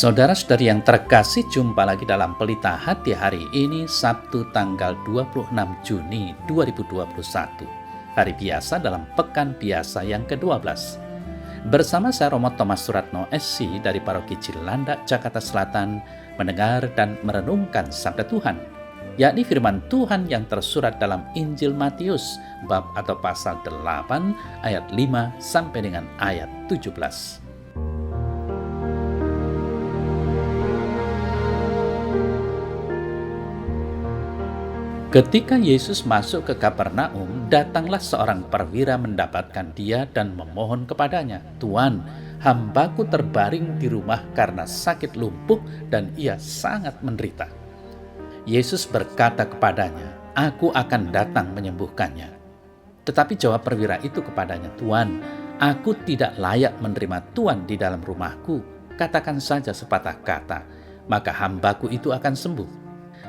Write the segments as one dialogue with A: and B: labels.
A: Saudara-saudari yang terkasih, jumpa lagi dalam Pelita Hati hari ini, Sabtu tanggal 26 Juni 2021. Hari biasa dalam Pekan Biasa yang ke-12. Bersama saya Romo Thomas Suratno SC dari Paroki Cilandak, Jakarta Selatan, mendengar dan merenungkan Sabda Tuhan, yakni firman Tuhan yang tersurat dalam Injil Matius, bab atau pasal 8, ayat 5 sampai dengan ayat 17. Ketika Yesus masuk ke Kapernaum, datanglah seorang perwira mendapatkan dia dan memohon kepadanya, "Tuan, hambaku terbaring di rumah karena sakit lumpuh dan ia sangat menderita." Yesus berkata kepadanya, "Aku akan datang menyembuhkannya." Tetapi jawab perwira itu kepadanya, "Tuan, aku tidak layak menerima Tuan di dalam rumahku. Katakan saja sepatah kata, maka hambaku itu akan sembuh.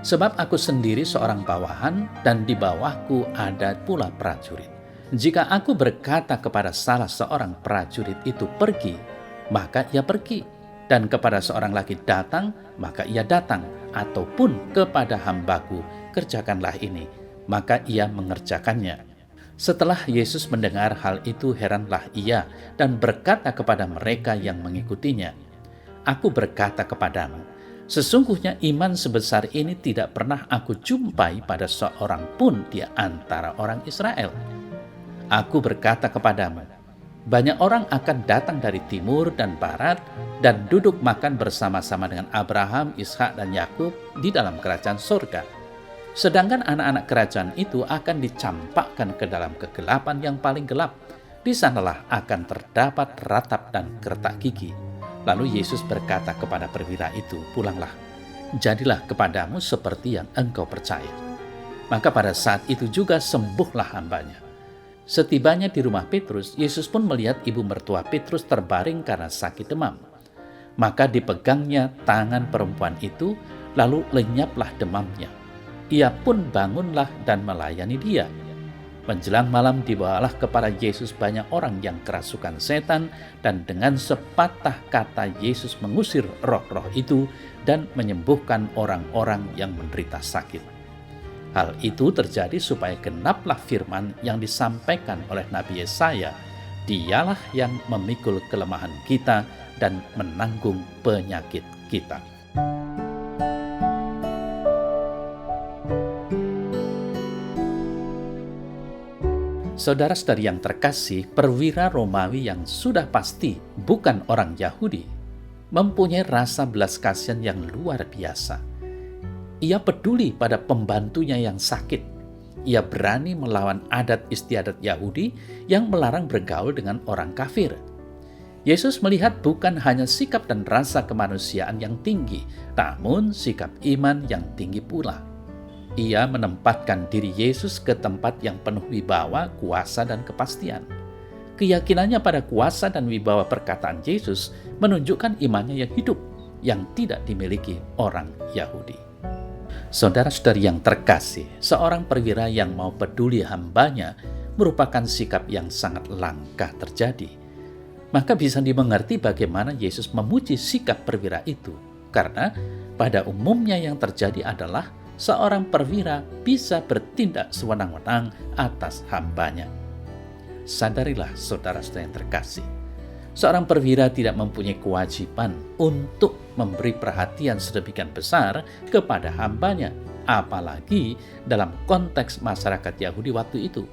A: Sebab aku sendiri seorang bawahan dan di bawahku ada pula prajurit. Jika aku berkata kepada salah seorang prajurit itu pergi, maka ia pergi. Dan kepada seorang lagi datang, maka ia datang. Ataupun kepada hambaku, kerjakanlah ini, maka ia mengerjakannya." Setelah Yesus mendengar hal itu, heranlah ia dan berkata kepada mereka yang mengikutinya, "Aku berkata kepadamu, sesungguhnya iman sebesar ini tidak pernah aku jumpai pada seorang pun di antara orang Israel. Aku berkata kepadamu, banyak orang akan datang dari timur dan barat dan duduk makan bersama-sama dengan Abraham, Ishak, dan Yakub di dalam kerajaan surga. Sedangkan anak-anak kerajaan itu akan dicampakkan ke dalam kegelapan yang paling gelap. Di sanalah akan terdapat ratap dan gertak gigi." Lalu Yesus berkata kepada perwira itu, "Pulanglah, jadilah kepadamu seperti yang engkau percaya." Maka pada saat itu juga sembuhlah hambanya. Setibanya di rumah Petrus, Yesus pun melihat ibu mertua Petrus terbaring karena sakit demam. Maka dipegangnya tangan perempuan itu, lalu lenyaplah demamnya. Ia pun bangunlah dan melayani dia. Menjelang malam dibawalah kepada Yesus banyak orang yang kerasukan setan, dan dengan sepatah kata Yesus mengusir roh-roh itu dan menyembuhkan orang-orang yang menderita sakit. Hal itu terjadi supaya genaplah firman yang disampaikan oleh Nabi Yesaya, "Dialah yang memikul kelemahan kita dan menanggung penyakit kita." Saudara-saudari yang terkasih, perwira Romawi yang sudah pasti bukan orang Yahudi mempunyai rasa belas kasihan yang luar biasa. Ia peduli pada pembantunya yang sakit. Ia berani melawan adat istiadat Yahudi yang melarang bergaul dengan orang kafir. Yesus melihat bukan hanya sikap dan rasa kemanusiaan yang tinggi, namun sikap iman yang tinggi pula. Ia menempatkan diri Yesus ke tempat yang penuh wibawa, kuasa, dan kepastian. Keyakinannya pada kuasa dan wibawa perkataan Yesus menunjukkan imannya yang hidup, yang tidak dimiliki orang Yahudi. Saudara-saudari yang terkasih, seorang perwira yang mau peduli hambanya merupakan sikap yang sangat langka terjadi. Maka bisa dimengerti bagaimana Yesus memuji sikap perwira itu, karena pada umumnya yang terjadi adalah seorang perwira bisa bertindak sewenang-wenang atas hambanya. Sadarilah saudara-saudara yang terkasih, seorang perwira tidak mempunyai kewajiban untuk memberi perhatian sedemikian besar kepada hambanya, apalagi dalam konteks masyarakat Yahudi waktu itu.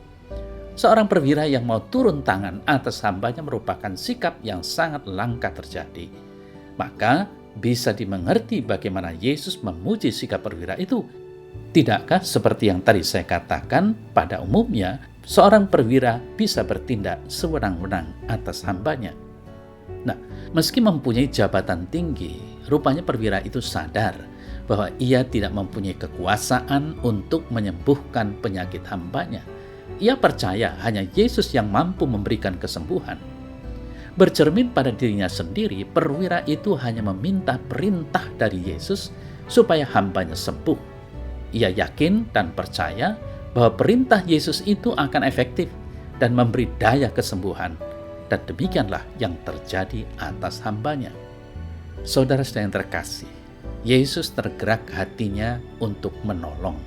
A: Seorang perwira yang mau turun tangan atas hambanya merupakan sikap yang sangat langka terjadi. Maka bisa dimengerti bagaimana Yesus memuji sikap perwira itu. Tidakkah seperti yang tadi saya katakan, pada umumnya seorang perwira bisa bertindak sewenang-wenang atas hambanya. Nah, meski mempunyai jabatan tinggi, rupanya perwira itu sadar bahwa ia tidak mempunyai kekuasaan untuk menyembuhkan penyakit hambanya. Ia percaya hanya Yesus yang mampu memberikan kesembuhan. Bercermin pada dirinya sendiri, perwira itu hanya meminta perintah dari Yesus supaya hambanya sembuh. Ia yakin dan percaya bahwa perintah Yesus itu akan efektif dan memberi daya kesembuhan, dan demikianlah yang terjadi atas hambanya. Saudara-saudara yang terkasih, Yesus tergerak hatinya untuk menolong,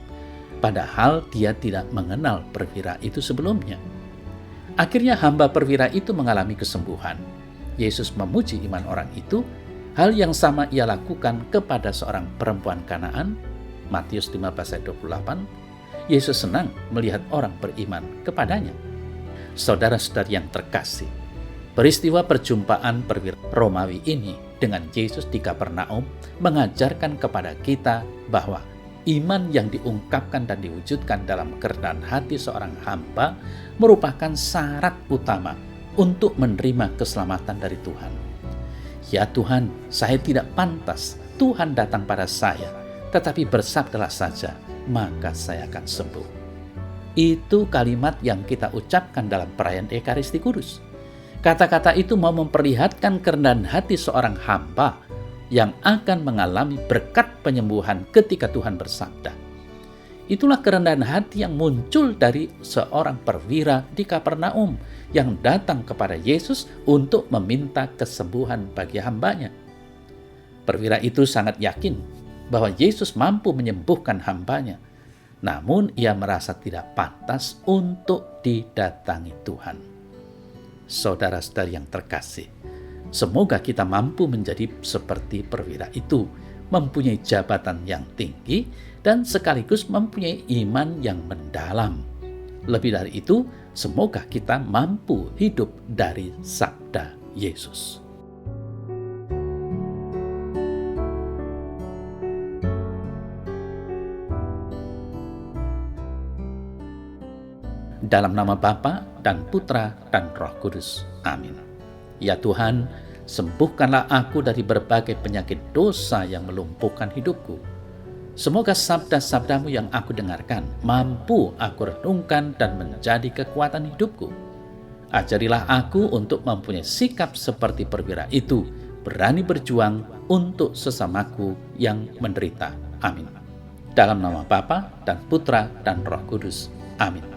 A: padahal dia tidak mengenal perwira itu sebelumnya. Akhirnya hamba perwira itu mengalami kesembuhan. Yesus memuji iman orang itu. Hal yang sama ia lakukan kepada seorang perempuan Kanaan, Matius 15 ayat 28. Yesus senang melihat orang beriman kepadanya. Saudara-saudara yang terkasih, peristiwa perjumpaan perwira Romawi ini dengan Yesus di Kapernaum mengajarkan kepada kita bahwa iman yang diungkapkan dan diwujudkan dalam kerendahan hati seorang hamba merupakan syarat utama untuk menerima keselamatan dari Tuhan. Ya Tuhan, saya tidak pantas Tuhan datang pada saya, tetapi bersabdalah saja, maka saya akan sembuh. Itu kalimat yang kita ucapkan dalam perayaan Ekaristi Kudus. Kata-kata itu mau memperlihatkan kerendahan hati seorang hamba yang akan mengalami berkat penyembuhan ketika Tuhan bersabda. Itulah kerendahan hati yang muncul dari seorang perwira di Kapernaum yang datang kepada Yesus untuk meminta kesembuhan bagi hambanya. Perwira itu sangat yakin bahwa Yesus mampu menyembuhkan hambanya, namun ia merasa tidak pantas untuk didatangi Tuhan. Saudara-saudari yang terkasih, semoga kita mampu menjadi seperti perwira itu, mempunyai jabatan yang tinggi dan sekaligus mempunyai iman yang mendalam. Lebih dari itu, semoga kita mampu hidup dari sabda Yesus. Dalam nama Bapa dan Putra dan Roh Kudus. Amin. Ya Tuhan, sembuhkanlah aku dari berbagai penyakit dosa yang melumpuhkan hidupku. Semoga sabda-sabdamu yang aku dengarkan mampu aku renungkan dan menjadi kekuatan hidupku. Ajarilah aku untuk mempunyai sikap seperti perwira itu, berani berjuang untuk sesamaku yang menderita. Amin. Dalam nama Bapa dan Putra dan Roh Kudus. Amin.